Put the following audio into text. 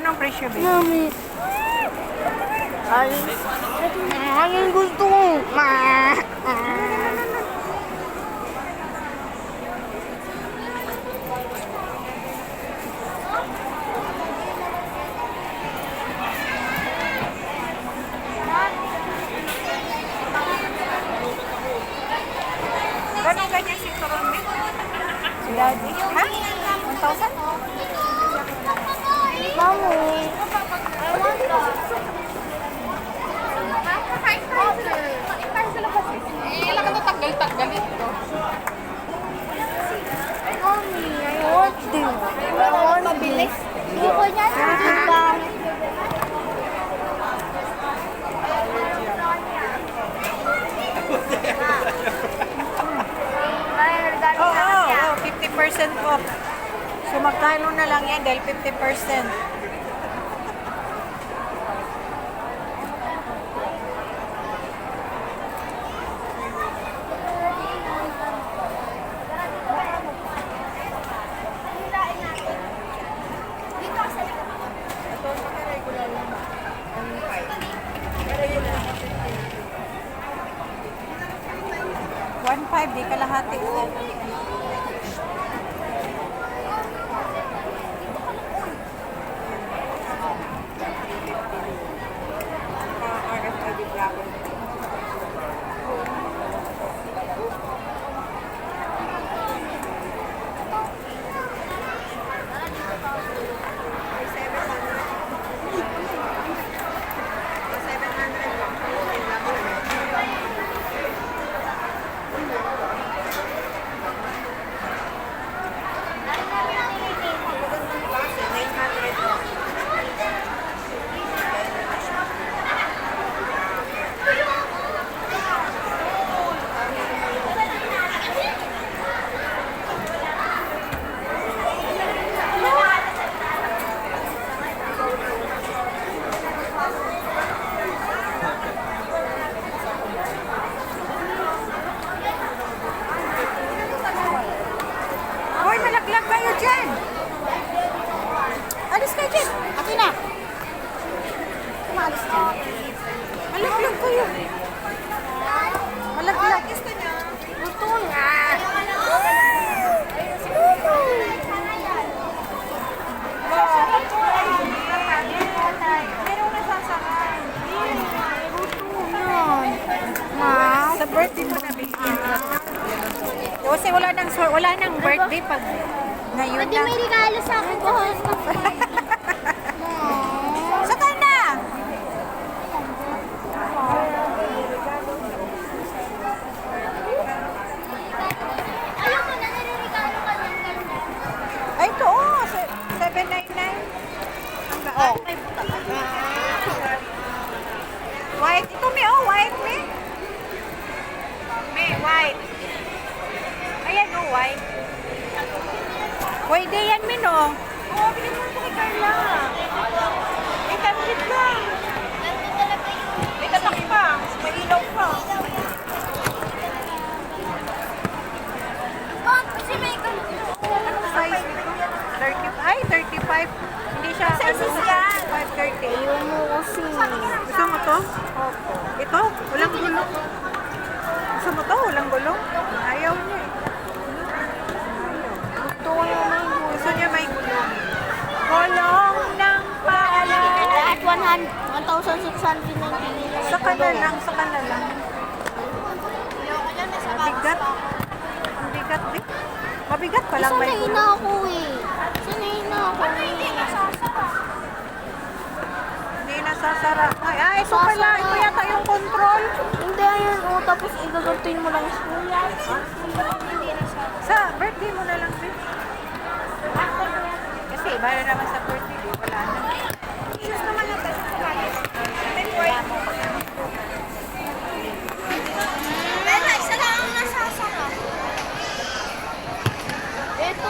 Anong presyo, babe? Mami. Ay, yung gusto ko. Ganun ganyan si Turon, babe? Si Daddy? Ha? 1,000? Mami. Kailan ka natanggal-tanggal ito? Mami, I want this. I want this. Gusto niya sa Oo, 50% off. So magkano na lang yan dahil 50%. $1,500, di kalahati ko. RFID travel. Hoy, malaglag kayo dyan! Alis kayo dyan! Akin na. Umalis ka. Malaglag kayo! Malaglag! Gusto nga. Pero nasasakay. Ma. Sa birthday mo na bigyan. Kasi wala nang birthday pag ngayon Pwede lang. may regalo sa akin ko. Saka na! Ayaw mo na nare-regalo ka ng ganyan. Ay, ito oh! 799. Oh. White. Ito may oh, white may. May white. Ayan oh, white. Pwede yan, Min, oh. Oo, bilhin mo ito kay Carla. 800 lang. May tatak pa. May ilaw pa. Kasi may ganito. Anong size nito? 30, ay, 35. Hindi siya. Sizes yan. 530. Ayaw mo kasi. Gusto mo to? Ito? Walang gulong. Gusto mo to? Walang gulong? Ayaw niya eh. Gusto ko yung may Gusto niya may gulong. Gulong ng paalam. at 1,690. Saka na lang, saka na lang. Mabigat. Ang bigat din. Mabigat pa lang may Sanay gulong. na ako eh. Sanay na ako eh. Hindi nasasara. Ay, ito pala. Ito yata yung control. Hindi, ayun. O, tapos igagantuin mo lang. Sa birthday mo na lang din. Kasi iba na naman sa birthday. Wala na. Shoes naman lang tayo sa kanya. Bella, isa lang ang nasasaka. Ito,